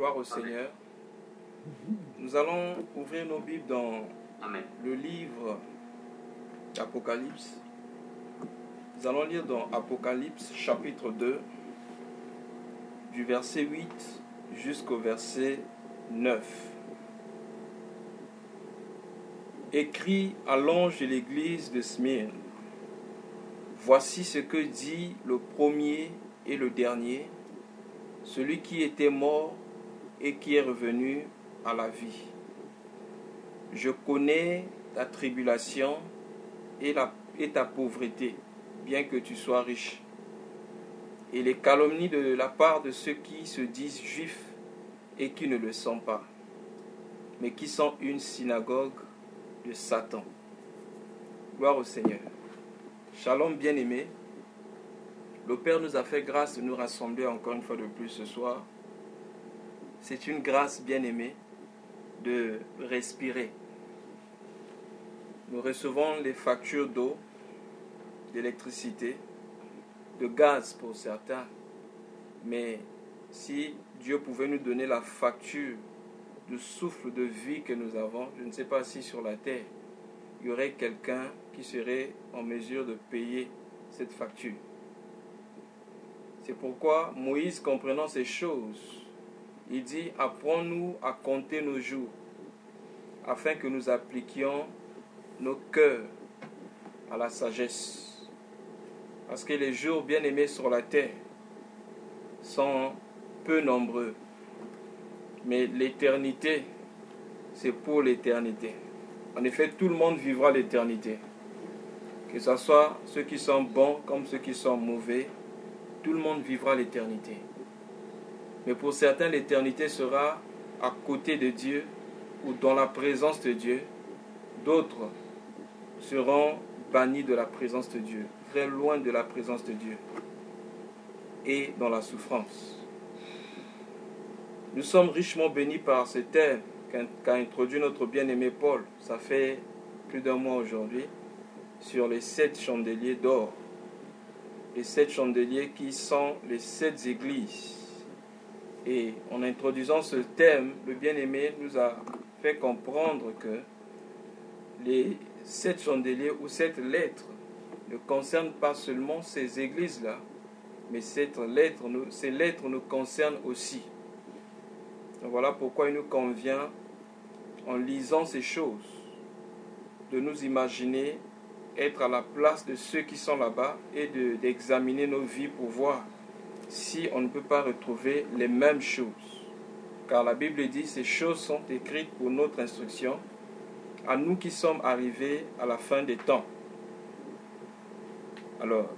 Gloire au Seigneur. Nous allons ouvrir nos Bibles dans le livre d'Apocalypse. Nous allons lire dans Apocalypse chapitre 2, du verset 8 jusqu'au verset 9. Écrit à l'ange de l'église de Smyrne. Voici ce que dit le premier et le dernier, celui qui était mort et qui est revenu à la vie. Je connais ta tribulation et ta pauvreté, bien que tu sois riche, et les calomnies de la part de ceux qui se disent juifs et qui ne le sont pas, mais qui sont une synagogue de Satan. Gloire au Seigneur. Shalom bien-aimés. Le Père nous a fait grâce de nous rassembler encore une fois de plus ce soir. C'est une grâce bien-aimée de respirer. Nous recevons les factures d'eau, d'électricité, de gaz pour certains. Mais si Dieu pouvait nous donner la facture du souffle de vie que nous avons, je ne sais pas si sur la terre, il y aurait quelqu'un qui serait en mesure de payer cette facture. C'est pourquoi Moïse, comprenant ces choses, il dit « Apprends-nous à compter nos jours, afin que nous appliquions nos cœurs à la sagesse. » Parce que les jours bien-aimés sur la terre sont peu nombreux. Mais l'éternité, c'est pour l'éternité. En effet, tout le monde vivra l'éternité. Que ce soit ceux qui sont bons comme ceux qui sont mauvais, tout le monde vivra l'éternité. Mais pour certains, l'éternité sera à côté de Dieu ou dans la présence de Dieu. D'autres seront bannis de la présence de Dieu, très loin de la présence de Dieu et dans la souffrance. Nous sommes richement bénis par ce thème qu'a introduit notre bien-aimé Paul. Ça fait plus d'un mois aujourd'hui, sur les 7 chandeliers d'or. Les 7 chandeliers qui sont les 7 églises. Et en introduisant ce thème, le bien-aimé nous a fait comprendre que les 7 chandeliers ou 7 lettres ne concernent pas seulement ces églises-là, mais ces lettres nous concernent aussi. Donc voilà pourquoi il nous convient, en lisant ces choses, de nous imaginer être à la place de ceux qui sont là-bas et d'examiner nos vies pour voir si on ne peut pas retrouver les mêmes choses. Car la Bible dit, ces choses sont écrites pour notre instruction, à nous qui sommes arrivés à la fin des temps. Alors,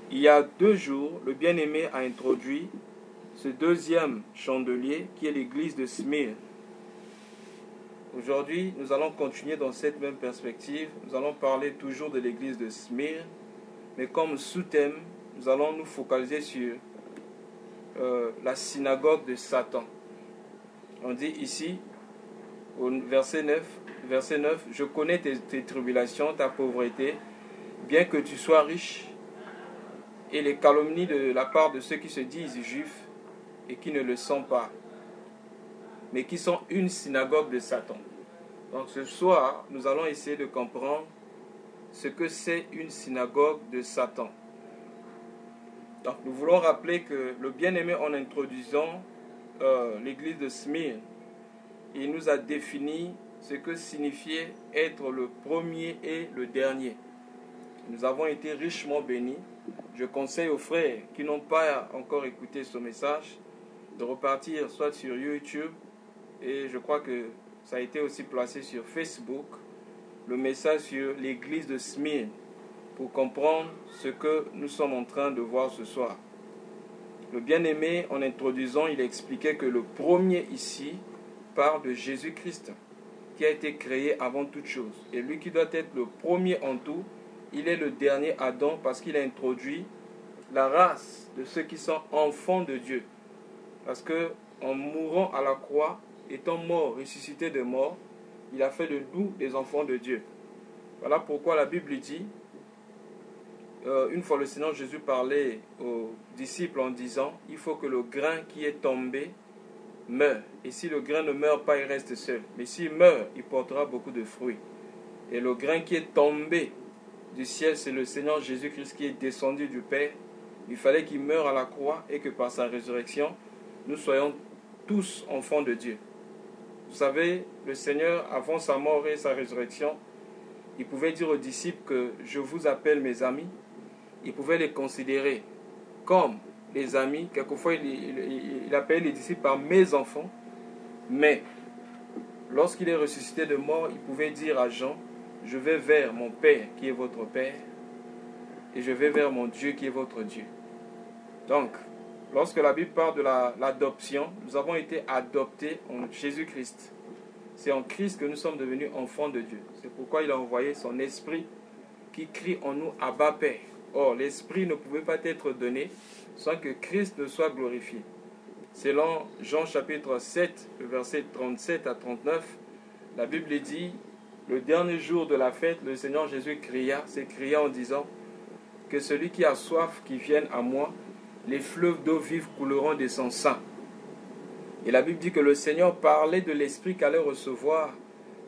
il y a 2 jours, le bien-aimé a introduit ce 2e chandelier qui est l'église de Smyrne. Aujourd'hui, nous allons continuer dans cette même perspective. Nous allons parler toujours de l'église de Smyrne, mais comme sous-thème, nous allons nous focaliser sur la synagogue de Satan. On dit ici, au verset 9, « Je connais tes tribulations, ta pauvreté, bien que tu sois riche, et les calomnies de la part de ceux qui se disent juifs et qui ne le sont pas, mais qui sont une synagogue de Satan. » Donc ce soir, nous allons essayer de comprendre ce que c'est une synagogue de Satan. Donc nous voulons rappeler que le bien-aimé, en introduisant l'église de Smyrne, il nous a défini ce que signifiait être le premier et le dernier. Nous avons été richement bénis. Je conseille aux frères qui n'ont pas encore écouté ce message de repartir soit sur YouTube, et je crois que ça a été aussi placé sur Facebook, le message sur l'église de Smyrne, pour comprendre ce que nous sommes en train de voir ce soir. Le bien-aimé, en introduisant, il expliquait que le premier ici parle de Jésus-Christ, qui a été créé avant toute chose. Et lui qui doit être le premier en tout, il est le dernier Adam parce qu'il a introduit la race de ceux qui sont enfants de Dieu. Parce que en mourant à la croix, étant mort, ressuscité de mort, il a fait de nous des enfants de Dieu. Voilà pourquoi la Bible dit, une fois le Seigneur Jésus parlait aux disciples en disant, il faut que le grain qui est tombé meurt. Et si le grain ne meurt pas, il reste seul. Mais s'il meurt, il portera beaucoup de fruits. Et le grain qui est tombé du ciel, c'est le Seigneur Jésus-Christ qui est descendu du Père. Il fallait qu'il meure à la croix et que par sa résurrection, nous soyons tous enfants de Dieu. Vous savez, le Seigneur, avant sa mort et sa résurrection, il pouvait dire aux disciples que je vous appelle mes amis. Il pouvait les considérer comme les amis. Quelquefois, il appelait les disciples par mes enfants. Mais lorsqu'il est ressuscité de mort, il pouvait dire à Jean, je vais vers mon Père qui est votre Père et je vais vers mon Dieu qui est votre Dieu. Donc, lorsque la Bible parle de l'adoption, nous avons été adoptés en Jésus-Christ. C'est en Christ que nous sommes devenus enfants de Dieu. C'est pourquoi il a envoyé son esprit qui crie en nous Abba Père. Or, l'esprit ne pouvait pas être donné sans que Christ ne soit glorifié. Selon Jean chapitre 7, versets 37 à 39, la Bible dit, le dernier jour de la fête, le Seigneur Jésus s'écria en disant que celui qui a soif, qui vienne à moi, les fleuves d'eau vive couleront de son sein. Et la Bible dit que le Seigneur parlait de l'Esprit qu'allait recevoir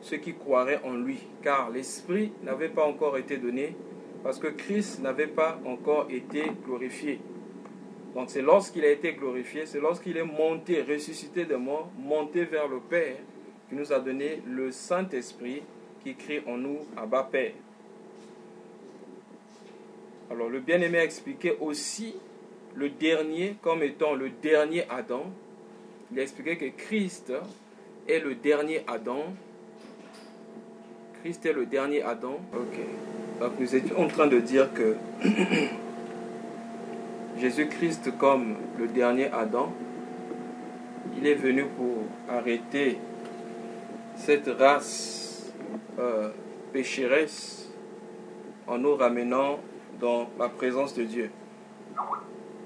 ceux qui croiraient en lui. Car l'Esprit n'avait pas encore été donné parce que Christ n'avait pas encore été glorifié. Donc c'est lorsqu'il a été glorifié, c'est lorsqu'il est monté, ressuscité de mort, monté vers le Père, qui nous a donné le Saint-Esprit qui crie en nous Abba Père. Alors le bien-aimé a expliqué aussi le dernier comme étant le dernier Adam. Il a expliqué que Christ est le dernier Adam. Christ est le dernier Adam. Ok. Donc nous étions en train de dire que Jésus-Christ comme le dernier Adam, il est venu pour arrêter cette race pécheresse en nous ramenant dans la présence de Dieu.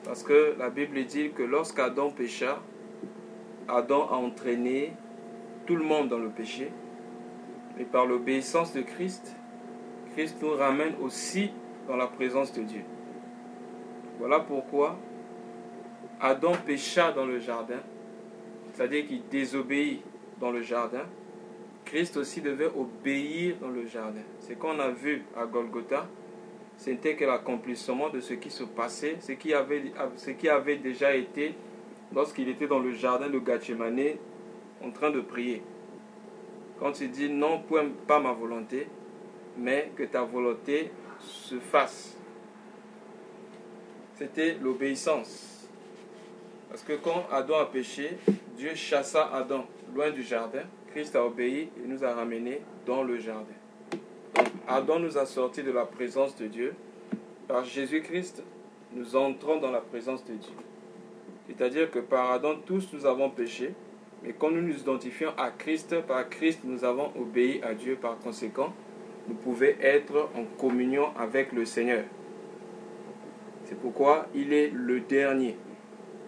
Parce que la Bible dit que lorsqu'Adam pécha, Adam a entraîné tout le monde dans le péché. Et par l'obéissance de Christ, Christ nous ramène aussi dans la présence de Dieu. Voilà pourquoi Adam pécha dans le jardin, c'est-à-dire qu'il désobéit dans le jardin. Christ aussi devait obéir dans le jardin. Ce qu'on a vu à Golgotha, c'était que l'accomplissement de ce qui se passait, ce qui avait déjà été lorsqu'il était dans le jardin de Gethsémani en train de prier. Quand il dit non, point pas ma volonté, mais que ta volonté se fasse. C'était l'obéissance. Parce que quand Adam a péché, Dieu chassa Adam loin du jardin. Christ a obéi et nous a ramenés dans le jardin. Donc, Adam nous a sortis de la présence de Dieu. Par Jésus-Christ, nous entrons dans la présence de Dieu. C'est-à-dire que par Adam, tous nous avons péché. Mais quand nous nous identifions à Christ, par Christ, nous avons obéi à Dieu. Par conséquent, nous pouvons être en communion avec le Seigneur. C'est pourquoi il est le dernier.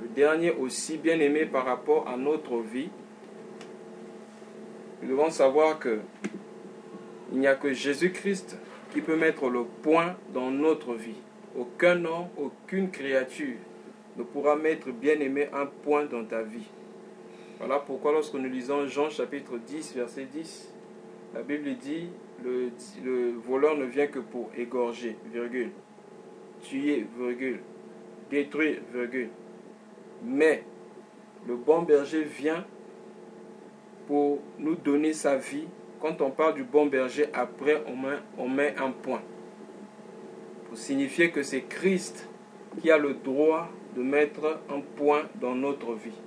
Le dernier aussi bien aimé par rapport à notre vie. Nous devons savoir que il n'y a que Jésus-Christ qui peut mettre le point dans notre vie. Aucun homme, aucune créature ne pourra mettre bien aimé un point dans ta vie. Voilà pourquoi lorsque nous lisons Jean chapitre 10, verset 10, la Bible dit le voleur ne vient que pour égorger, virgule, tuer, virgule, détruire, virgule. Mais le bon berger vient pour nous donner sa vie. Quand on parle du bon berger, après on met un point. Pour signifier que c'est Christ qui a le droit de mettre un point dans notre vie.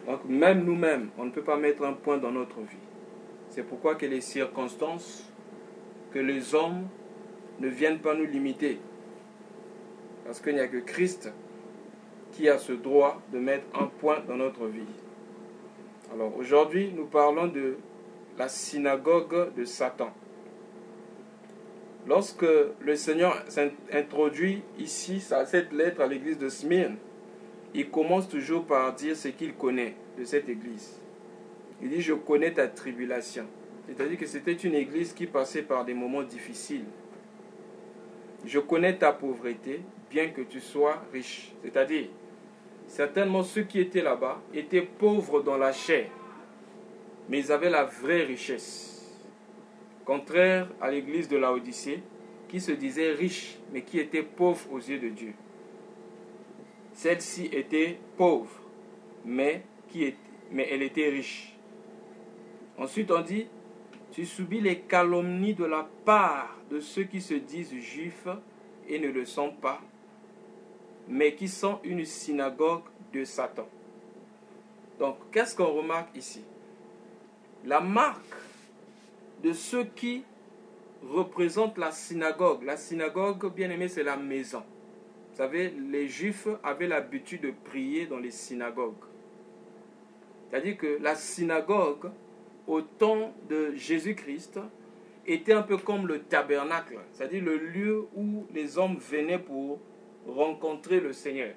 Donc même nous-mêmes, on ne peut pas mettre un point dans notre vie. C'est pourquoi que les circonstances, que les hommes ne viennent pas nous limiter. Parce qu'il n'y a que Christ qui a ce droit de mettre un point dans notre vie. Alors aujourd'hui, nous parlons de la synagogue de Satan. Lorsque le Seigneur introduit ici cette lettre à l'église de Smyrne, il commence toujours par dire ce qu'il connaît de cette église. Il dit, je connais ta tribulation. C'est-à-dire que c'était une église qui passait par des moments difficiles. Je connais ta pauvreté, bien que tu sois riche. C'est-à-dire, certainement ceux qui étaient là-bas étaient pauvres dans la chair, mais ils avaient la vraie richesse. Contraire à l'église de Laodicée, qui se disait riche, mais qui était pauvre aux yeux de Dieu. Celle-ci était pauvre, mais elle était riche. Ensuite, on dit, tu subis les calomnies de la part de ceux qui se disent juifs et ne le sont pas, mais qui sont une synagogue de Satan. Donc, qu'est-ce qu'on remarque ici? La marque de ceux qui représentent la synagogue. La synagogue, bien aimé, c'est la maison. Vous savez, les Juifs avaient l'habitude de prier dans les synagogues. C'est-à-dire que la synagogue, au temps de Jésus-Christ, était un peu comme le tabernacle, c'est-à-dire le lieu où les hommes venaient pour rencontrer le Seigneur.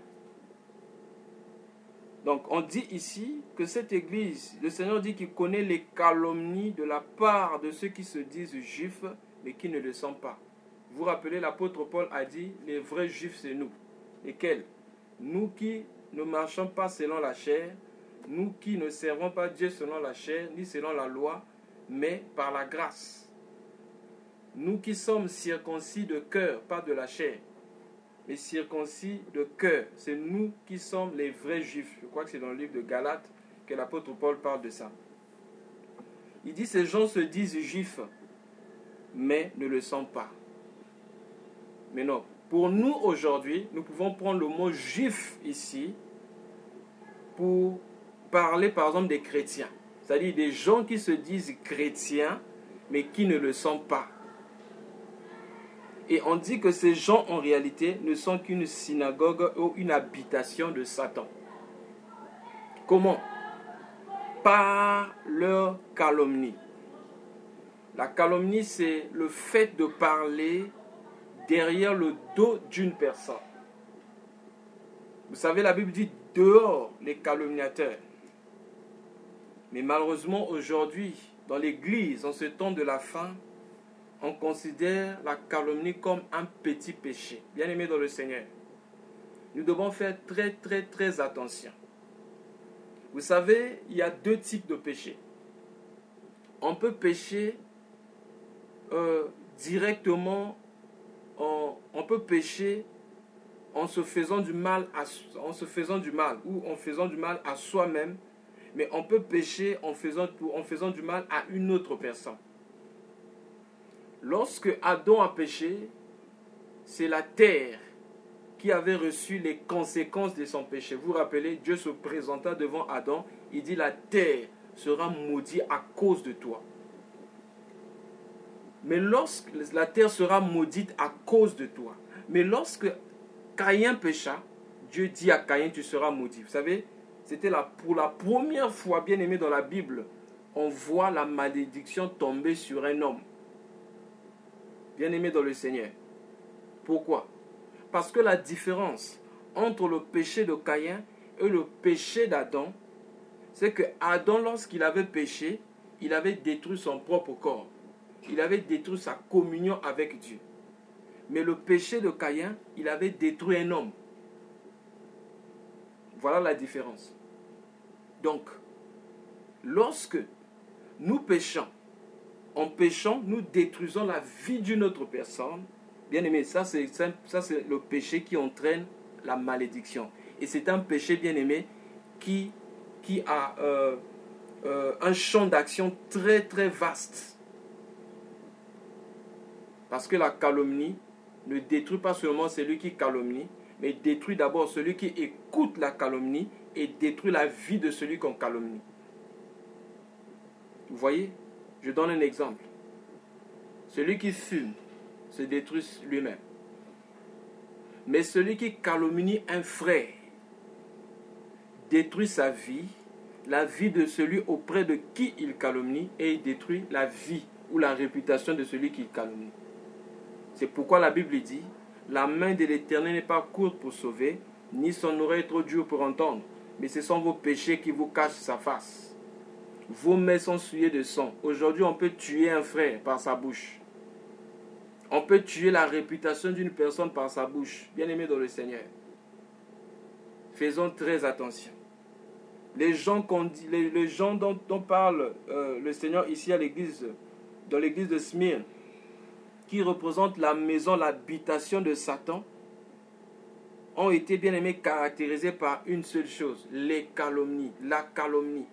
Donc on dit ici que cette église, le Seigneur dit qu'il connaît les calomnies de la part de ceux qui se disent juifs, mais qui ne le sont pas. Vous vous rappelez, l'apôtre Paul a dit, les vrais juifs c'est nous. Lesquels? Nous qui ne marchons pas selon la chair, nous qui ne servons pas Dieu selon la chair, ni selon la loi, mais par la grâce. Nous qui sommes circoncis de cœur, pas de la chair, mais circoncis de cœur. C'est nous qui sommes les vrais juifs. Je crois que c'est dans le livre de Galates que l'apôtre Paul parle de ça. Il dit, ces gens se disent juifs, mais ne le sont pas. Mais non, pour nous aujourd'hui, nous pouvons prendre le mot juif ici pour parler par exemple des chrétiens. C'est-à-dire des gens qui se disent chrétiens, mais qui ne le sont pas. Et on dit que ces gens en réalité ne sont qu'une synagogue ou une habitation de Satan. Comment? Par leur calomnie. La calomnie, c'est le fait de parler derrière le dos d'une personne. Vous savez, la Bible dit dehors les calomniateurs. Mais malheureusement, aujourd'hui, dans l'Église, en ce temps de la fin, on considère la calomnie comme un petit péché. Bien aimé dans le Seigneur, nous devons faire très attention. Vous savez, il y a deux types de péchés. On peut pécher directement, on peut pécher en se faisant du mal ou en faisant du mal à soi-même, mais on peut pécher en faisant du mal à une autre personne. Lorsque Adam a péché, c'est la terre qui avait reçu les conséquences de son péché. Vous vous rappelez, Dieu se présenta devant Adam, il dit la terre sera maudite à cause de toi. Mais lorsque la terre sera maudite à cause de toi, mais lorsque Caïn pécha, Dieu dit à Caïn, tu seras maudit. Vous savez, c'était pour la première fois, bien aimé dans la Bible, on voit la malédiction tomber sur un homme. Bien aimé dans le Seigneur. Pourquoi? Parce que la différence entre le péché de Caïn et le péché d'Adam, c'est que Adam, lorsqu'il avait péché, il avait détruit son propre corps. Il avait détruit sa communion avec Dieu. Mais le péché de Caïn, il avait détruit un homme. Voilà la différence. Donc, lorsque nous péchons, en péchant, nous détruisons la vie d'une autre personne. Bien aimé, ça c'est le péché qui entraîne la malédiction. Et c'est un péché, bien aimé, qui a un champ d'action très vaste. Parce que la calomnie ne détruit pas seulement celui qui calomnie, mais détruit d'abord celui qui écoute la calomnie et détruit la vie de celui qu'on calomnie. Vous voyez? Je donne un exemple. Celui qui fume se détruit lui-même. Mais celui qui calomnie un frère détruit sa vie, la vie de celui auprès de qui il calomnie, et il détruit la vie ou la réputation de celui qui calomnie. C'est pourquoi la Bible dit, la main de l'Éternel n'est pas courte pour sauver, ni son oreille trop dure pour entendre, mais ce sont vos péchés qui vous cachent sa face. Vos mains sont souillées de sang. Aujourd'hui, on peut tuer un frère par sa bouche. On peut tuer la réputation d'une personne par sa bouche. Bien aimé dans le Seigneur. faisons très attention. Les gens dont parle le Seigneur ici à l'église, dans l'église de Smyrne, qui représente la maison, l'habitation de Satan, ont été bien aimés caractérisés par une seule chose, les calomnies, la calomnie.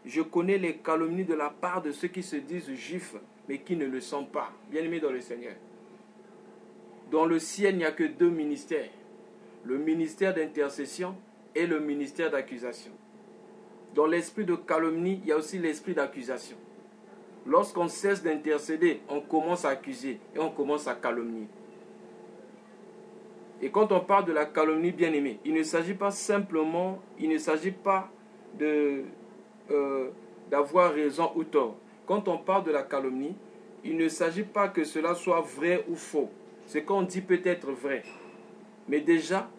Je connais les calomnies de la part de ceux qui se disent juifs, mais qui ne le sont pas, bien aimés dans le Seigneur. Dans le ciel, il n'y a que deux ministères, le ministère d'intercession et le ministère d'accusation. Dans l'esprit de calomnie, il y a aussi l'esprit d'accusation. Lorsqu'on cesse d'intercéder, on commence à accuser et on commence à calomnier. Et quand on parle de la calomnie, bien aimé, il ne s'agit pas simplement, d'avoir raison ou tort. Quand on parle de la calomnie, il ne s'agit pas que cela soit vrai ou faux. Ce qu'on dit peut être vrai. Mais déjà,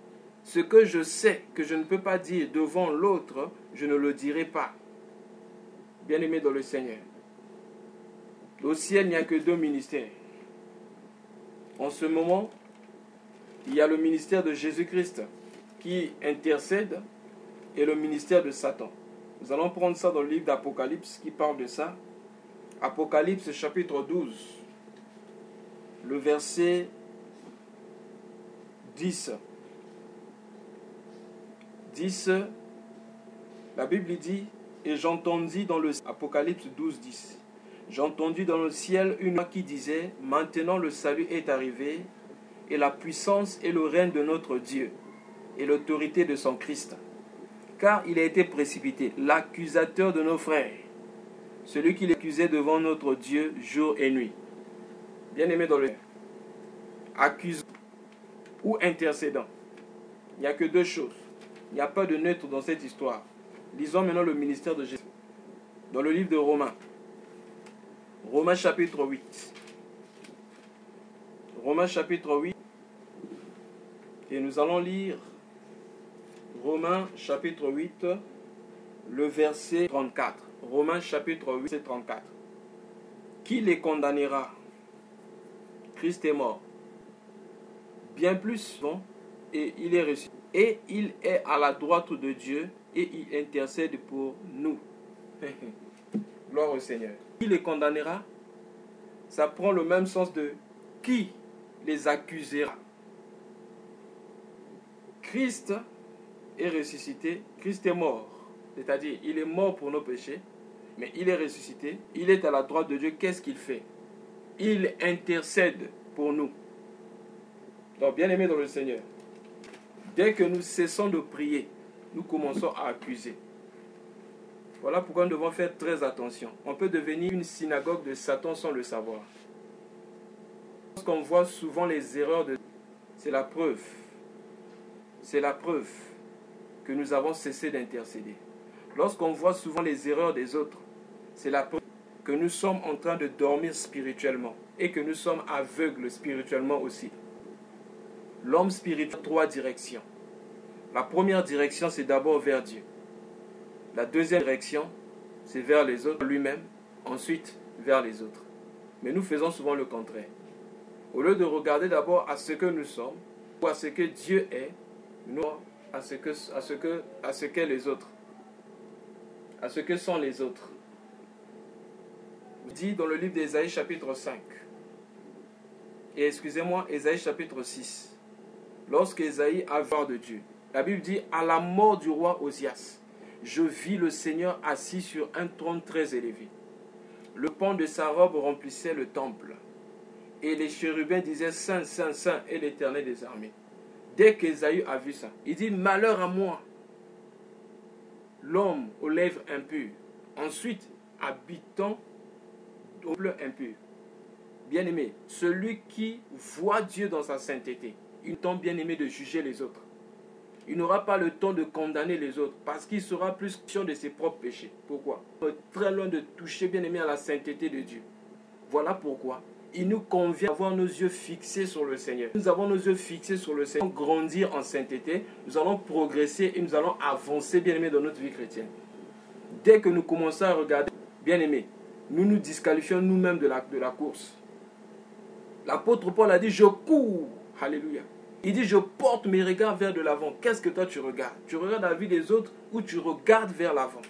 ce que je sais que je ne peux pas dire devant l'autre, je ne le dirai pas. Bien-aimé dans le Seigneur. Au ciel, il n'y a que deux ministères. En ce moment, il y a le ministère de Jésus-Christ qui intercède et le ministère de Satan. Nous allons prendre ça dans le livre d'Apocalypse qui parle de ça. Apocalypse chapitre 12, le verset 10. 10, la Bible dit, et j'entendis dans le Apocalypse 12, 10. J'entendis dans le ciel une voix qui disait, maintenant le salut est arrivé, et la puissance et le règne de notre Dieu, et l'autorité de son Christ. Car il a été précipité, l'accusateur de nos frères, celui qui l'accusait devant notre Dieu jour et nuit. Bien-aimé dans le accusant ou intercédant. Il n'y a que deux choses. Il n'y a pas de neutre dans cette histoire. Lisons maintenant le ministère de Jésus. Dans le livre de Romains. Romains chapitre 8. Romains chapitre 8. Et nous allons lire Romains chapitre 8, le verset 34. Romains chapitre 8, verset 34. Qui les condamnera? Christ est mort. Bien plus, et il est ressuscité. Et il est à la droite de Dieu et il intercède pour nous. Gloire au Seigneur. Qui les condamnera? Ça prend le même sens de qui les accusera. Christ est ressuscité, Christ est mort. C'est-à-dire, il est mort pour nos péchés, mais il est ressuscité, il est à la droite de Dieu. Qu'est-ce qu'il fait? Il intercède pour nous. Donc, bien aimé dans le Seigneur, dès que nous cessons de prier, nous commençons à accuser. Voilà pourquoi nous devons faire très attention. On peut devenir une synagogue de Satan sans le savoir. Lorsqu'on voit souvent les erreurs de... C'est la preuve que nous avons cessé d'intercéder. Lorsqu'on voit souvent les erreurs des autres, c'est la preuve que nous sommes en train de dormir spirituellement et que nous sommes aveugles spirituellement aussi. L'homme spirituel a trois directions. La première direction, c'est d'abord vers Dieu. La deuxième direction, c'est vers les autres, lui-même, ensuite vers les autres. Mais nous faisons souvent le contraire. Au lieu de regarder d'abord à ce que nous sommes, ou à ce que Dieu est, nous à ce qu'est les autres, à ce que sont les autres. Il dit dans le livre d'Ésaïe chapitre 5, et excusez-moi, Ésaïe chapitre 6, lorsque Ésaïe a vu de Dieu, la Bible dit, à la mort du roi Osias, je vis le Seigneur assis sur un trône très élevé. Le pan de sa robe remplissait le temple. Et les chérubins disaient, Saint, Saint, Saint est l'Éternel des armées. Dès qu'Ésaïe a vu ça, il dit, malheur à moi, l'homme aux lèvres impures, ensuite habitant au peuple impur. Bien-aimé, celui qui voit Dieu dans sa sainteté, il tente bien-aimé de juger les autres. Il n'aura pas le temps de condamner les autres parce qu'il sera plus conscient de ses propres péchés. Pourquoi? Très loin de toucher bien-aimé à la sainteté de Dieu. Voilà pourquoi il nous convient d'avoir nos yeux fixés sur le Seigneur. Nous avons nos yeux fixés sur le Seigneur. Nous allons grandir en sainteté, nous allons progresser et nous allons avancer bien-aimé dans notre vie chrétienne. Dès que nous commençons à regarder, bien-aimé, nous nous disqualifions nous-mêmes de la course. L'apôtre Paul a dit, je cours. Alléluia. Il dit, je porte mes regards vers de l'avant. Qu'est-ce que toi tu regardes? Tu regardes la vie des autres ou tu regardes vers l'avant?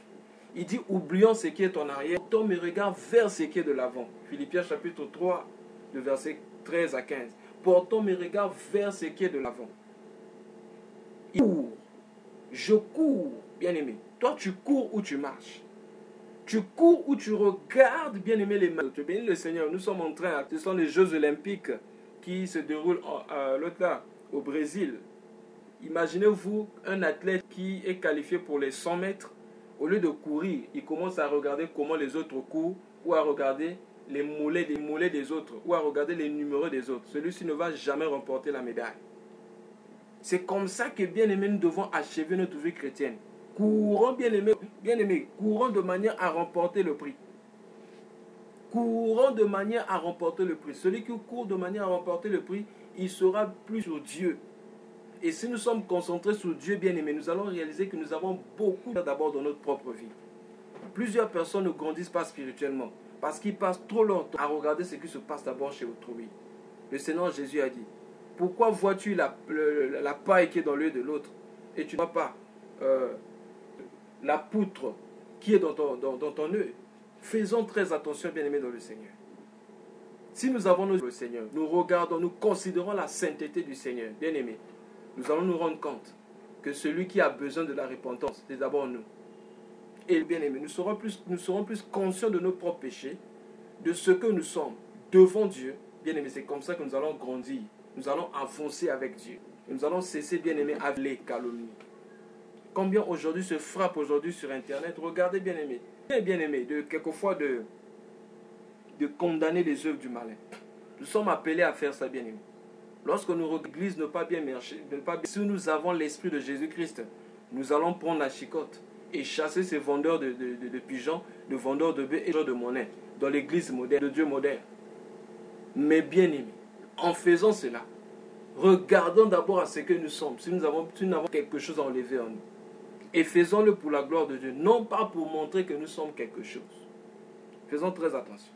Il dit, oublions ce qui est en arrière, portons mes regards vers ce qui est de l'avant. Philippiens chapitre 3, de versets 13 à 15. Portons mes regards vers ce qui est de l'avant. Je cours, bien-aimé. Toi, tu cours ou tu marches? Tu cours ou tu regardes, bien-aimé, les mains. Tu bénis le Seigneur. Nous sommes en train, ce sont les Jeux Olympiques qui se déroulent l'autre là, au Brésil. Imaginez-vous un athlète qui est qualifié pour les 100 mètres. Au lieu de courir, il commence à regarder comment les autres courent ou à regarder les mollets des autres ou à regarder les numéros des autres. Celui-ci ne va jamais remporter la médaille. C'est comme ça que, bien-aimés, nous devons achever notre vie chrétienne. Courons, bien-aimés, courons de manière à remporter le prix. Courons de manière à remporter le prix. Celui qui court de manière à remporter le prix, il sera plus sur Dieu. Et si nous sommes concentrés sur Dieu, bien-aimés, nous allons réaliser que nous avons beaucoup d'abord dans notre propre vie. Plusieurs personnes ne grandissent pas spirituellement parce qu'ils passent trop longtemps à regarder ce qui se passe d'abord chez autrui. Le Seigneur Jésus a dit, pourquoi vois-tu la paille qui est dans l'œil de l'autre et tu ne vois pas la poutre qui est dans ton œil? Faisons très attention, bien-aimés, dans le Seigneur. Si nous avons le Seigneur, nous regardons, nous considérons la sainteté du Seigneur, bien-aimés, nous allons nous rendre compte que celui qui a besoin de la repentance, c'est d'abord nous. Et bien-aimés, nous serons plus conscients de nos propres péchés, de ce que nous sommes devant Dieu. Bien-aimés, c'est comme ça que nous allons grandir. Nous allons avancer avec Dieu. Nous allons cesser, bien-aimés, avec les calomnies. Combien aujourd'hui se frappe aujourd'hui sur Internet? Regardez, bien-aimés, quelquefois de condamner les œuvres du malin. Nous sommes appelés à faire ça, bien-aimés. Lorsque nous regardons l'Église ne pas bien marcher, si nous avons l'esprit de Jésus-Christ, nous allons prendre la chicotte et chasser ces vendeurs de pigeons, de vendeurs de bœufs et de monnaie dans l'Église moderne, de Dieu moderne. Mais bien-aimés, en faisant cela, regardons d'abord à ce que nous sommes, si nous avons quelque chose à enlever en nous. Et faisons-le pour la gloire de Dieu, non pas pour montrer que nous sommes quelque chose. Faisons très attention.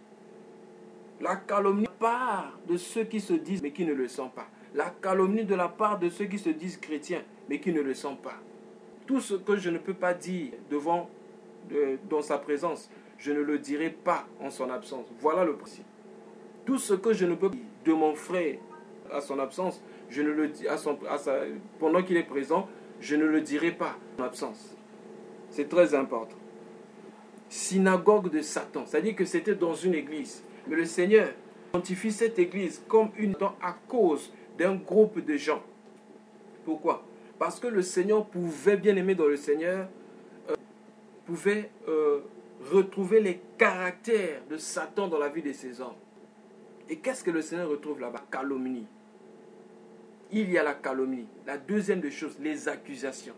La calomnie de la part de ceux qui se disent mais qui ne le sont pas. La calomnie de la part de ceux qui se disent chrétiens mais qui ne le sont pas. Tout ce que je ne peux pas dire dans sa présence, je ne le dirai pas en son absence. Voilà le principe. Tout ce que je ne peux pas dire de mon frère à son absence, je ne le dis pendant qu'il est présent, je ne le dirai pas en absence. C'est très important. Synagogue de Satan, c'est-à-dire que c'était dans une église. Mais le Seigneur identifie cette église comme à cause d'un groupe de gens. Pourquoi? Parce que le Seigneur pouvait, bien aimer dans le Seigneur, pouvait retrouver les caractères de Satan dans la vie de ses hommes. Et qu'est-ce que le Seigneur retrouve là-bas? Calomnie. Il y a la calomnie. La deuxième des choses, les accusations.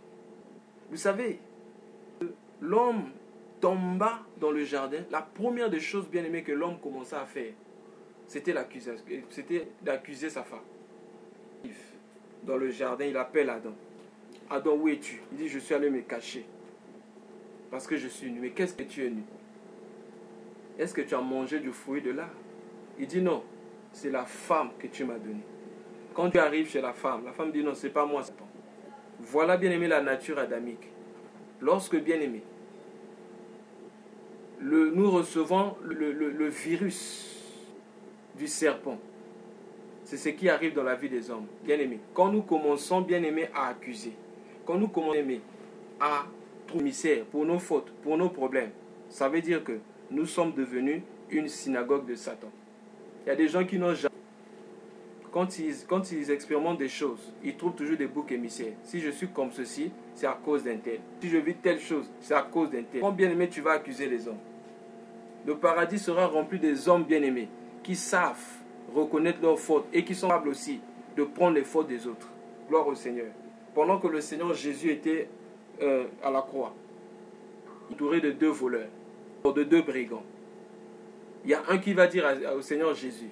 Vous savez, l'homme tomba dans le jardin. La première des choses, bien aimées, que l'homme commença à faire, c'était l'accusation. C'était d'accuser sa femme. Dans le jardin, il appelle Adam. Adam, où es-tu? Il dit, je suis allé me cacher. Parce que je suis nu. Mais qu'est-ce que tu es nu? Est-ce que tu as mangé du fruit de l'arbre? Il dit, non, c'est la femme que tu m'as donnée. Quand tu arrives chez la femme dit, non, c'est pas moi, c'est toi. Voilà, bien aimé, la nature adamique. Lorsque, bien aimé, nous recevons le virus du serpent, c'est ce qui arrive dans la vie des hommes. Bien aimé, quand nous commençons, bien aimé, à accuser, quand nous commençons, bien aimé, à trouver misère pour nos fautes, pour nos problèmes, ça veut dire que nous sommes devenus une synagogue de Satan. Il y a des gens qui n'ont jamais... Quand ils expérimentent des choses, ils trouvent toujours des boucs émissaires. Si je suis comme ceci, c'est à cause d'un tel. Si je vis telle chose, c'est à cause d'un tel. Quand bien-aimé, tu vas accuser les hommes. Le paradis sera rempli des hommes bien-aimés qui savent reconnaître leurs fautes et qui sont capables aussi de prendre les fautes des autres. Gloire au Seigneur. Pendant que le Seigneur Jésus était à la croix, entouré de 2 voleurs, de 2 brigands. Il y a un qui va dire au Seigneur Jésus,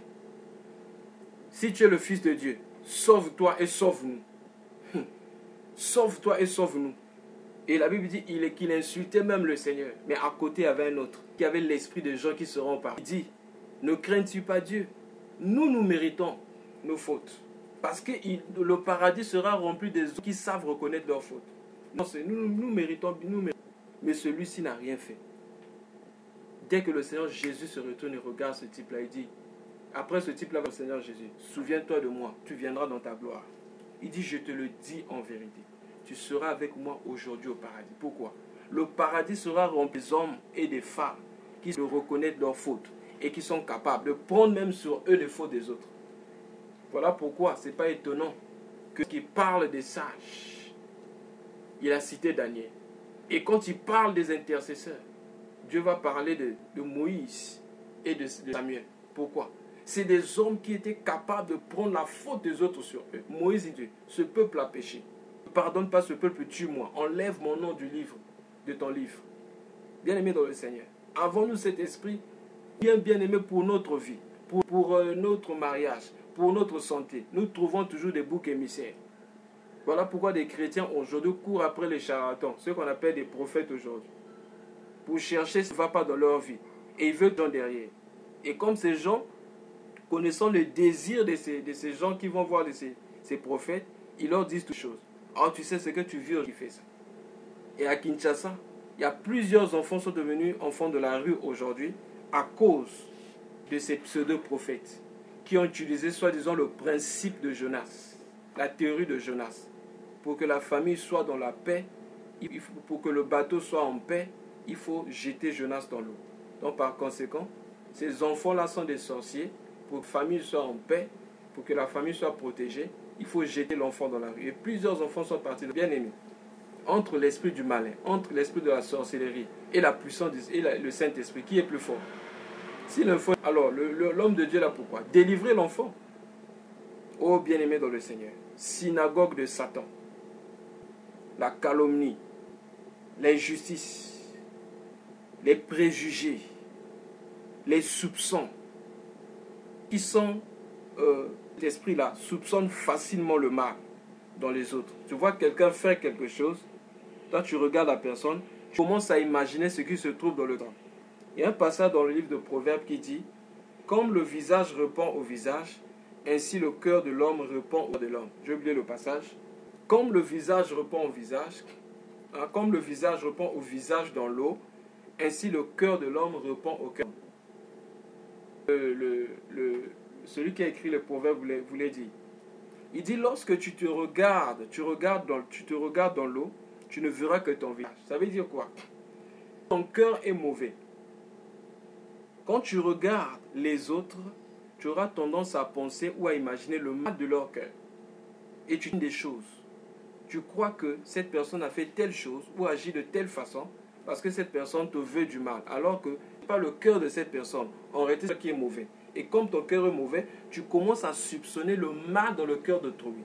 si tu es le Fils de Dieu, sauve-toi et sauve-nous. Sauve-toi et sauve-nous. Et la Bible dit qu'il insultait même le Seigneur. Mais à côté, il y avait un autre qui avait l'esprit de gens qui seront partis. Il dit, ne crains-tu pas Dieu? Nous méritons nos fautes. Parce que le paradis sera rempli des hommes qui savent reconnaître leurs fautes. Non, nous méritons, mais celui-ci n'a rien fait. Dès que le Seigneur Jésus se retourne et regarde ce type-là, il dit, après ce type-là, le Seigneur Jésus, souviens-toi de moi, tu viendras dans ta gloire. Il dit, je te le dis en vérité, tu seras avec moi aujourd'hui au paradis. Pourquoi? Le paradis sera rempli des hommes et des femmes qui reconnaissent leurs fautes et qui sont capables de prendre même sur eux les fautes des autres. Voilà pourquoi ce n'est pas étonnant que qui parle des sages, il a cité Daniel. Et quand il parle des intercesseurs, Dieu va parler de Moïse et de Samuel. Pourquoi? C'est des hommes qui étaient capables de prendre la faute des autres sur eux. Moïse dit, ce peuple a péché. Ne pardonne pas ce peuple, tue-moi. Enlève mon nom du livre, de ton livre. Bien-aimé dans le Seigneur, avons-nous cet esprit bien aimé pour notre vie, pour notre mariage, pour notre santé? Nous trouvons toujours des boucs émissaires. Voilà pourquoi des chrétiens aujourd'hui courent après les charlatans, ceux qu'on appelle des prophètes aujourd'hui, pour chercher ce qui ne va pas dans leur vie. Et ils veulent des gens derrière. Et comme ces gens, connaissant le désir de ces gens qui vont voir ces prophètes, ils leur disent toutes choses. Oh, tu sais ce que tu vis qui fait ça. Et à Kinshasa, il y a plusieurs enfants qui sont devenus enfants de la rue aujourd'hui à cause de ces pseudo-prophètes qui ont utilisé soi-disant le principe de Jonas, la théorie de Jonas. Pour que la famille soit dans la paix, pour que le bateau soit en paix, il faut jeter Jonas dans l'eau. Donc par conséquent, ces enfants-là sont des sorciers. Pour que la famille soit en paix, pour que la famille soit protégée, il faut jeter l'enfant dans la rue. Et plusieurs enfants sont partis, bien aimés. Entre l'esprit du malin, entre l'esprit de la sorcellerie et la puissance et le Saint-Esprit, qui est plus fort? Si l'enfant, alors l'homme de Dieu là, pourquoi? Délivrer l'enfant. Oh bien-aimé dans le Seigneur, synagogue de Satan, la calomnie, l'injustice, les préjugés, les soupçons, qui sont, cet esprit-là, soupçonne facilement le mal dans les autres. Tu vois quelqu'un faire quelque chose, toi tu regardes la personne, tu commences à imaginer ce qui se trouve dans le temps. Il y a un passage dans le livre de Proverbes qui dit, comme le visage répond au visage, ainsi le cœur de l'homme répond au cœur de l'homme. J'ai oublié le passage. Comme le visage répond au visage, comme le visage répond au visage dans l'eau, ainsi le cœur de l'homme répond au cœur. Celui qui a écrit le proverbe vous l'a dit. Il dit, lorsque tu te regardes dans l'eau, tu ne verras que ton visage. Ça veut dire quoi? Ton cœur est mauvais. Quand tu regardes les autres, tu auras tendance à penser ou à imaginer le mal de leur cœur. Et tu dis des choses. Tu crois que cette personne a fait telle chose ou agit de telle façon parce que cette personne te veut du mal. Alors que ce n'est pas le cœur de cette personne. En réalité, c'est ce qui est mauvais. Et comme ton cœur est mauvais, tu commences à soupçonner le mal dans le cœur d'autrui.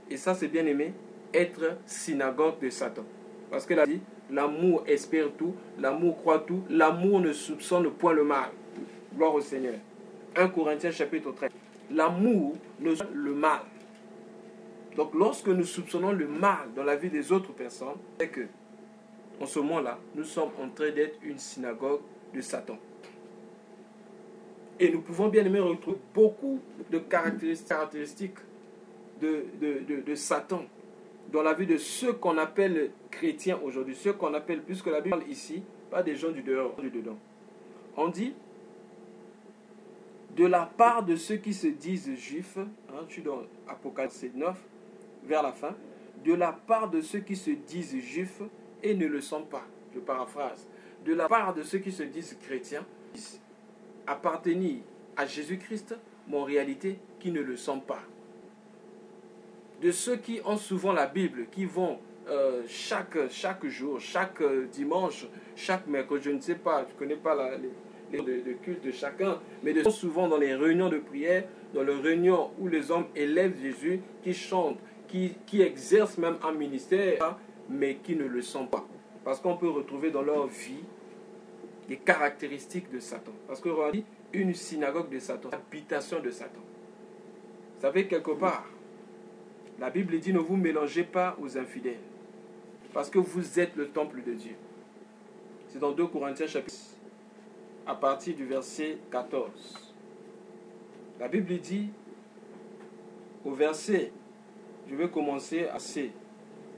Et ça, c'est bien aimé, être synagogue de Satan. Parce que là, dit, l'amour espère tout, l'amour croit tout, l'amour ne soupçonne point le mal. Gloire au Seigneur. 1 Corinthiens chapitre 13. L'amour ne soupçonne le mal. Donc lorsque nous soupçonnons le mal dans la vie des autres personnes, c'est que, en ce moment-là, nous sommes en train d'être une synagogue de Satan. Et nous pouvons bien aimer retrouver beaucoup de caractéristiques de Satan dans la vie de ceux qu'on appelle chrétiens aujourd'hui, ceux qu'on appelle, puisque la Bible parle ici, pas des gens du dehors, du dedans. On dit, de la part de ceux qui se disent juifs, je suis dans Apocalypse 9, vers la fin, de la part de ceux qui se disent juifs et ne le sont pas, je paraphrase, de la part de ceux qui se disent chrétiens, appartenir à Jésus-Christ, mais en réalité, qui ne le sont pas. De ceux qui ont souvent la Bible, qui vont chaque jour, chaque dimanche, chaque mercredi, je ne sais pas, je ne connais pas les de culte de chacun, mais de souvent dans les réunions de prière, dans les réunions où les hommes élèvent Jésus, qui chantent, qui exercent même un ministère, mais qui ne le sont pas. Parce qu'on peut retrouver dans leur vie des caractéristiques de Satan. Parce qu'on dit une synagogue de Satan, l'habitation de Satan. Vous savez, quelque part, la Bible dit, ne vous mélangez pas aux infidèles. Parce que vous êtes le temple de Dieu. C'est dans 2 Corinthiens chapitre 6, à partir du verset 14. La Bible dit, au verset, je vais commencer à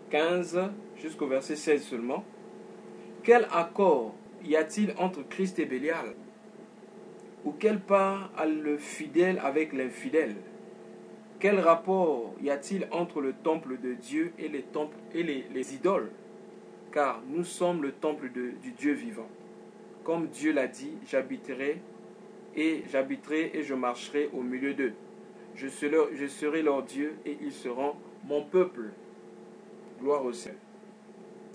15 jusqu'au verset 16 seulement. Quel accord y a-t-il entre Christ et Bélial? Ou quelle part a le fidèle avec l'infidèle? Quel rapport y a-t-il entre le temple de Dieu et les idoles? Car nous sommes le temple du Dieu vivant. Comme Dieu l'a dit, j'habiterai et je marcherai au milieu d'eux. Je serai leur Dieu et ils seront mon peuple. Gloire au Seigneur.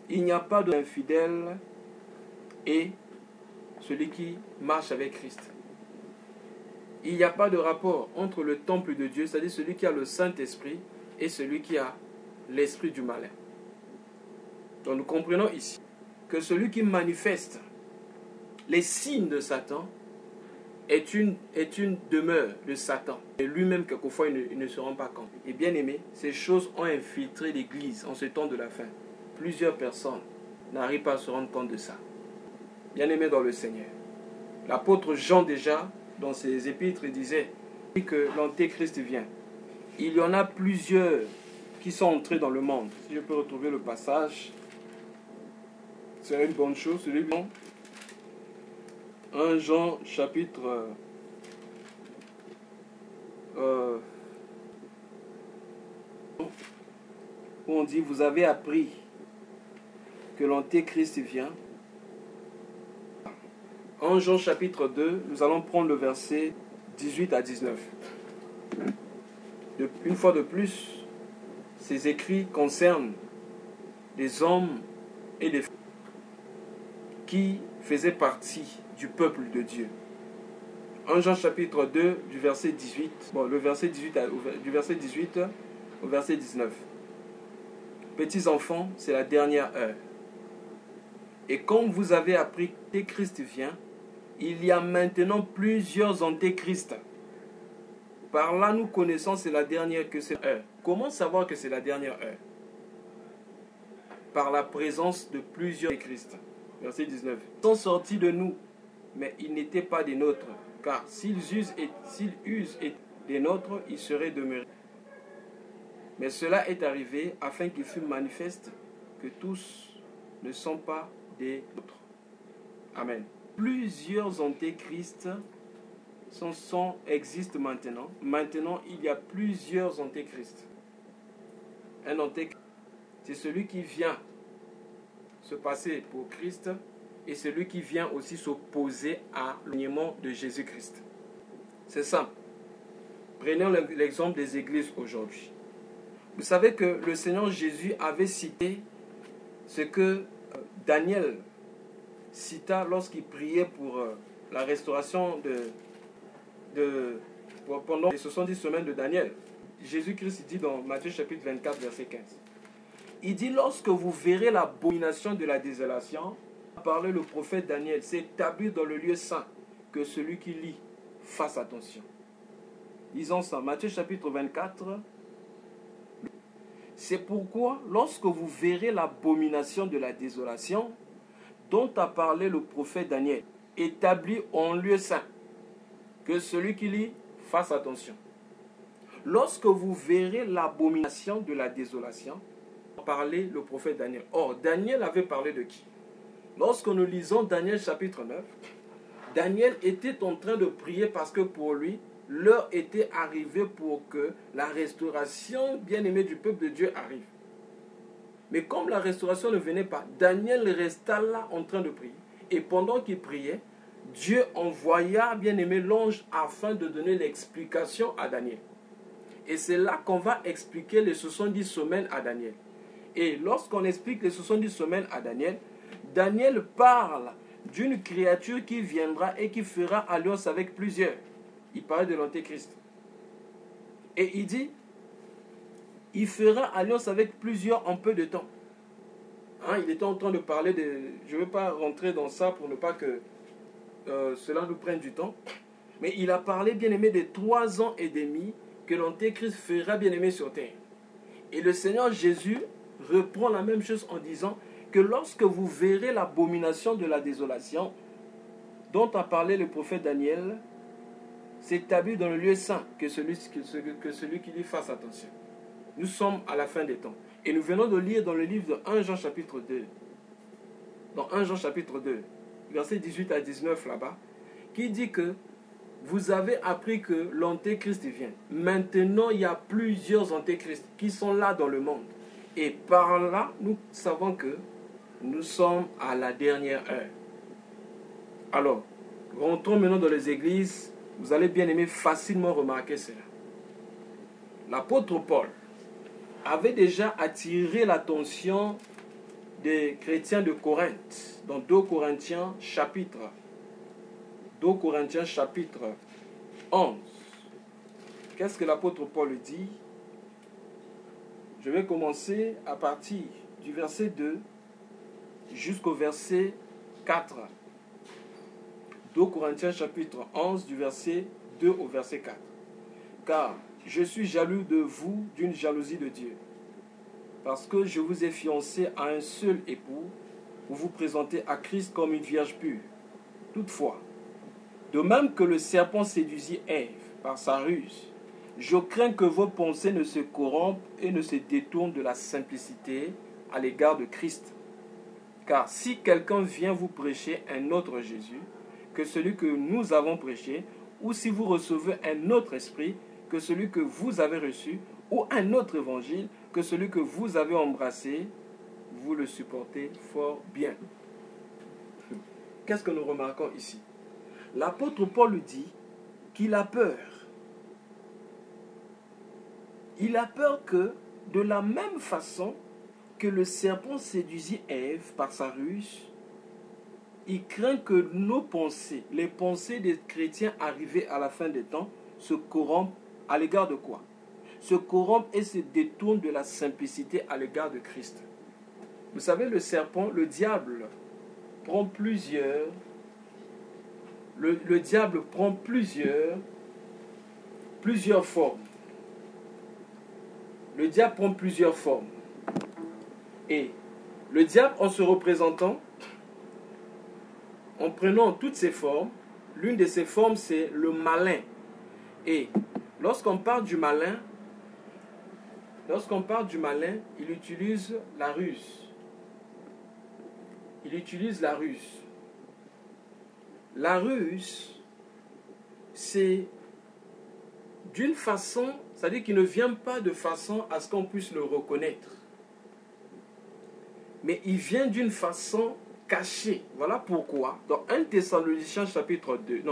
Il n'y a pas d'infidèle et celui qui marche avec Christ. Il n'y a pas de rapport entre le temple de Dieu, c'est-à-dire celui qui a le Saint-Esprit, et celui qui a l'esprit du malin. Donc nous comprenons ici que celui qui manifeste les signes de Satan est une demeure de Satan. Et lui-même, quelquefois, il ne se rend pas compte. Et bien aimé, ces choses ont infiltré l'Église en ce temps de la fin. Plusieurs personnes n'arrivent pas à se rendre compte de ça. Bien aimé dans le Seigneur. L'apôtre Jean déjà, dans ses épîtres, disait que l'Antéchrist vient. Il y en a plusieurs qui sont entrés dans le monde. Si je peux retrouver le passage, c'est une bonne chose. Celui-là, 1 Jean chapitre où on dit, vous avez appris que l'Antéchrist vient. En Jean chapitre 2, nous allons prendre le verset 18 à 19. Une fois de plus, ces écrits concernent les hommes et les femmes qui faisaient partie du peuple de Dieu. En Jean chapitre 2, du verset 18, du verset 18 au verset 19. Petits enfants, c'est la dernière heure. Et comme vous avez appris que Christ vient, il y a maintenant plusieurs antéchrists. Par là, nous connaissons c'est la dernière que c'est heure. Comment savoir que c'est la dernière heure? Par la présence de plusieurs antéchrists. Verset 19. Ils sont sortis de nous, mais ils n'étaient pas des nôtres. Car s'ils usent des nôtres, ils seraient demeurés. Mais cela est arrivé afin qu'il fût manifeste que tous ne sont pas des nôtres. Amen. Plusieurs antéchrists existent maintenant. Maintenant, il y a plusieurs antéchrists. Un antéchrist, c'est celui qui vient se passer pour Christ et celui qui vient aussi s'opposer à l'union de Jésus-Christ. C'est simple. Prenons l'exemple des églises aujourd'hui. Vous savez que le Seigneur Jésus avait cité ce que Daniel cita lorsqu'il priait pour la restauration pendant les 70 semaines de Daniel. Jésus-Christ dit dans Matthieu chapitre 24, verset 15. Il dit, lorsque vous verrez l'abomination de la désolation, a parlé le prophète Daniel, c'est établi dans le lieu saint, que celui qui lit fasse attention. Lisons ça, Matthieu chapitre 24. C'est pourquoi, lorsque vous verrez l'abomination de la désolation, dont a parlé le prophète Daniel, établi en lieu saint, que celui qui lit fasse attention. Lorsque vous verrez l'abomination de la désolation, a parlé le prophète Daniel. Or, Daniel avait parlé de qui? Lorsque nous lisons Daniel chapitre 9, Daniel était en train de prier parce que pour lui, l'heure était arrivée pour que la restauration bien-aimée du peuple de Dieu arrive. Mais comme la restauration ne venait pas, Daniel resta là en train de prier. Et pendant qu'il priait, Dieu envoya, bien-aimé, l'ange afin de donner l'explication à Daniel. Et c'est là qu'on va expliquer les 70 semaines à Daniel. Et lorsqu'on explique les 70 semaines à Daniel, Daniel parle d'une créature qui viendra et qui fera alliance avec plusieurs. Il parle de l'Antéchrist. Et il dit, il fera alliance avec plusieurs en peu de temps. Il était en train de parler de... Je ne veux pas rentrer dans ça pour ne pas que cela nous prenne du temps. Mais il a parlé, bien-aimé, de 3 ans et demi que l'Antéchrist fera, bien-aimé, sur terre. Et le Seigneur Jésus reprend la même chose en disant que lorsque vous verrez l'abomination de la désolation dont a parlé le prophète Daniel, s'établit dans le lieu saint, que celui qui lui fasse attention. Nous sommes à la fin des temps. Et nous venons de lire dans le livre de 1 Jean chapitre 2, dans 1 Jean chapitre 2, versets 18 à 19 là-bas, qui dit que vous avez appris que l'antéchrist vient. Maintenant, il y a plusieurs antéchrists qui sont là dans le monde. Et par là, nous savons que nous sommes à la dernière heure. Alors, rentrons maintenant dans les églises. Vous allez bien aimer facilement remarquer cela. L'apôtre Paul avait déjà attiré l'attention des chrétiens de Corinthe dans 2 Corinthiens chapitre 11. Qu'est-ce que l'apôtre Paul dit? Je vais commencer à partir du verset 2 jusqu'au verset 4. 2 Corinthiens chapitre 11 du verset 2 au verset 4. Car je suis jaloux de vous d'une jalousie de Dieu, parce que je vous ai fiancé à un seul époux, pour vous présenter à Christ comme une vierge pure. Toutefois, de même que le serpent séduisit Ève par sa ruse, je crains que vos pensées ne se corrompent et ne se détournent de la simplicité à l'égard de Christ. Car si quelqu'un vient vous prêcher un autre Jésus que celui que nous avons prêché, ou si vous recevez un autre esprit que celui que vous avez reçu, ou un autre évangile que celui que vous avez embrassé, vous le supportez fort bien. Qu'est-ce que nous remarquons ici? L'apôtre Paul dit qu'il a peur. Il a peur que, de la même façon que le serpent séduisit Ève par sa ruse, il craint que nos pensées, les pensées des chrétiens arrivés à la fin des temps, se corrompent à l'égard de quoi? Se corrompent et se détournent de la simplicité à l'égard de Christ. Vous savez, le serpent, le diable, prend plusieurs... Le diable prend plusieurs formes. Le diable prend plusieurs formes. Et le diable, en se représentant, en prenant toutes ces formes, l'une de ces formes, c'est le malin. Et lorsqu'on parle du malin, il utilise la ruse. Il utilise la ruse. La ruse, c'est d'une façon, c'est-à-dire qu'il ne vient pas de façon à ce qu'on puisse le reconnaître. Mais il vient d'une façon cachée. Voilà pourquoi, dans 2 Thessaloniciens chapitre 2,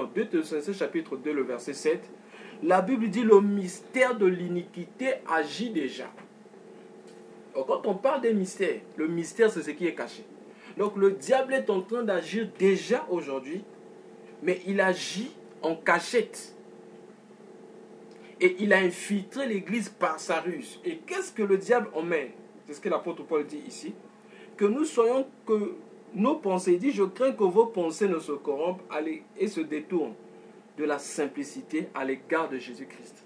le verset 7, la Bible dit le mystère de l'iniquité agit déjà. Donc, quand on parle des mystères, le mystère c'est ce qui est caché. Donc le diable est en train d'agir déjà aujourd'hui, mais il agit en cachette. Et il a infiltré l'église par sa ruse. Et qu'est-ce que le diable emmène? C'est ce que l'apôtre Paul dit ici. Que nous soyons, que nos pensées, il dit, je crains que vos pensées ne se corrompent et se détournent de la simplicité à l'égard de Jésus-Christ.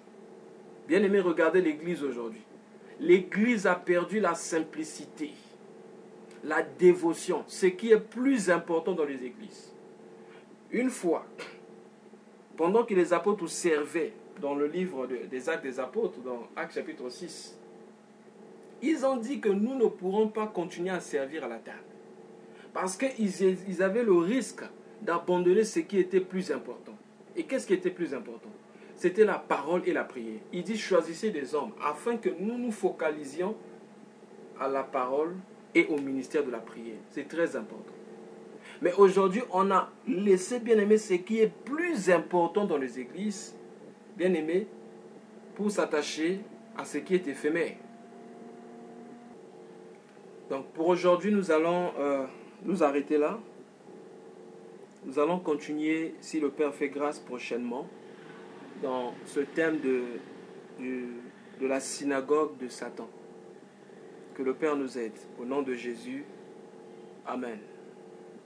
Bien aimé, regardez l'église aujourd'hui. L'église a perdu la simplicité, la dévotion, ce qui est plus important dans les églises. Une fois, pendant que les apôtres servaient dans le livre des Actes des Apôtres, dans Actes chapitre 6, ils ont dit que nous ne pourrons pas continuer à servir à la table. Parce qu'ils avaient le risque d'abandonner ce qui était plus important. Et qu'est-ce qui était plus important? C'était la parole et la prière. Il dit choisissez des hommes afin que nous nous focalisions à la parole et au ministère de la prière. C'est très important. Mais aujourd'hui, on a laissé, bien aimé, ce qui est plus important dans les églises, bien aimé, pour s'attacher à ce qui est éphémère. Donc pour aujourd'hui, nous allons nous arrêter là. Nous allons continuer, si le Père fait grâce, prochainement, dans ce thème de la synagogue de Satan. Que le Père nous aide. Au nom de Jésus, Amen.